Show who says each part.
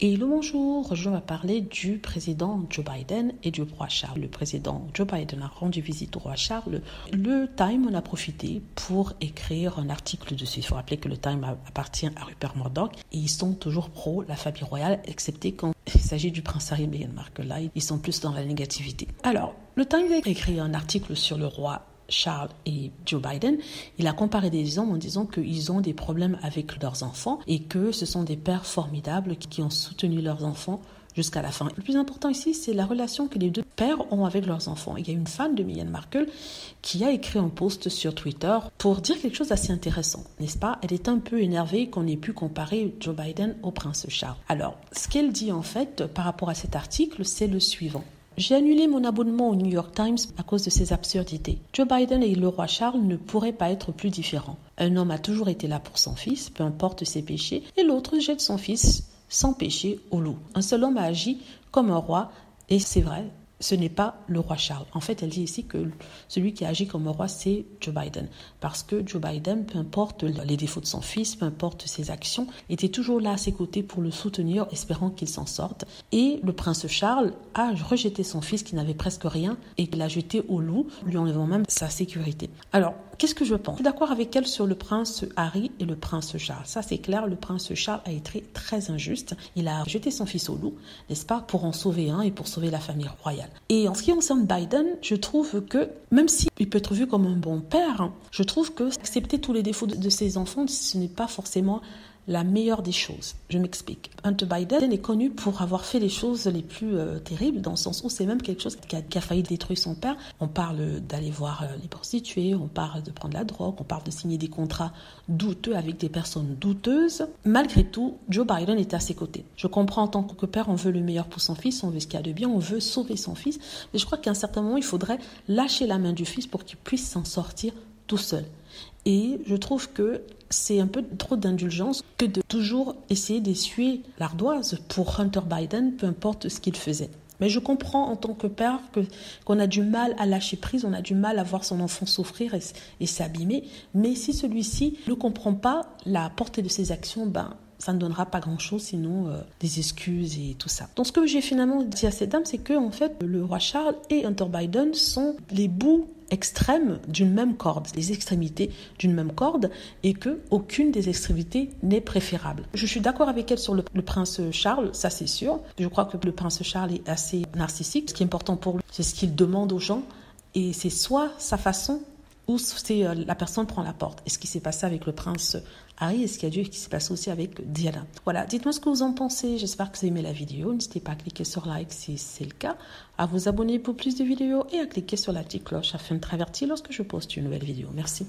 Speaker 1: Et le bonjour, je vais parler du président Joe Biden et du roi Charles. Le président Joe Biden a rendu visite au roi Charles. Le Time en a profité pour écrire un article dessus. Il faut rappeler que le Time appartient à Rupert Murdoch et ils sont toujours pro la famille royale, excepté quand il s'agit du prince Harry et Meghan Markle. Là, ils sont plus dans la négativité. Alors, le Time a écrit un article sur le roi Charles et Joe Biden. Il a comparé des hommes en disant qu'ils ont des problèmes avec leurs enfants et que ce sont des pères formidables qui ont soutenu leurs enfants jusqu'à la fin. Le plus important ici, c'est la relation que les deux pères ont avec leurs enfants. Il y a une fan de Meghan Markle qui a écrit un post sur Twitter pour dire quelque chose d'assez intéressant, n'est-ce pas? Elle est un peu énervée qu'on ait pu comparer Joe Biden au prince Charles. Alors, ce qu'elle dit en fait par rapport à cet article, c'est le suivant. J'ai annulé mon abonnement au New York Times à cause de ces absurdités. Joe Biden et le roi Charles ne pourraient pas être plus différents. Un homme a toujours été là pour son fils, peu importe ses péchés, et l'autre jette son fils sans péché au loup. Un seul homme a agi comme un roi, et c'est vrai, ce n'est pas le roi Charles. En fait, elle dit ici que celui qui agit comme un roi, c'est Joe Biden. Parce que Joe Biden, peu importe les défauts de son fils, peu importe ses actions, était toujours là à ses côtés pour le soutenir, espérant qu'il s'en sorte. Et le prince Charles a rejeté son fils qui n'avait presque rien et l'a jeté au loup, lui enlevant même sa sécurité. Alors, qu'est-ce que je pense? Je suis d'accord avec elle sur le prince Harry et le prince Charles. Ça, c'est clair, le prince Charles a été très injuste. Il a jeté son fils au loup, n'est-ce pas, pour en sauver un et pour sauver la famille royale. Et en ce qui concerne Biden, je trouve que, même s'il peut être vu comme un bon père, je trouve que accepter tous les défauts de ses enfants, ce n'est pas forcément la meilleure des choses. Je m'explique. Hunter Biden est connu pour avoir fait les choses les plus terribles, dans le sens où c'est même quelque chose qui a failli détruire son père. On parle d'aller voir les prostituées, on parle de prendre la drogue, on parle de signer des contrats douteux avec des personnes douteuses. Malgré tout, Joe Biden est à ses côtés. Je comprends en tant que père, on veut le meilleur pour son fils, on veut ce qu'il y a de bien, on veut sauver son fils. Mais je crois qu'à un certain moment, il faudrait lâcher la main du fils pour qu'il puisse s'en sortir tout seul. Et je trouve que c'est un peu trop d'indulgence que de toujours essayer d'essuyer l'ardoise pour Hunter Biden, peu importe ce qu'il faisait. Mais je comprends en tant que père qu'on a du mal à lâcher prise, on a du mal à voir son enfant souffrir et s'abîmer. Mais si celui-ci ne comprend pas la portée de ses actions, ça ne donnera pas grand-chose, sinon des excuses et tout ça. Donc ce que j'ai finalement dit à cette dame, c'est que en fait, le roi Charles et Hunter Biden sont les bouts extrêmes d'une même corde, les extrémités d'une même corde, et que aucune des extrémités n'est préférable. Je suis d'accord avec elle sur le prince Charles, ça c'est sûr. Je crois que le prince Charles est assez narcissique. Ce qui est important pour lui, c'est ce qu'il demande aux gens, et c'est soit sa façon ou c'est la personne prend la porte. Et ce qui s'est passé avec le prince Harry et ce qui s'est passé aussi avec Diana. Voilà, dites-moi ce que vous en pensez. J'espère que vous avez aimé la vidéo. N'hésitez pas à cliquer sur like si c'est le cas, à vous abonner pour plus de vidéos et à cliquer sur la petite cloche afin de être averti lorsque je poste une nouvelle vidéo. Merci.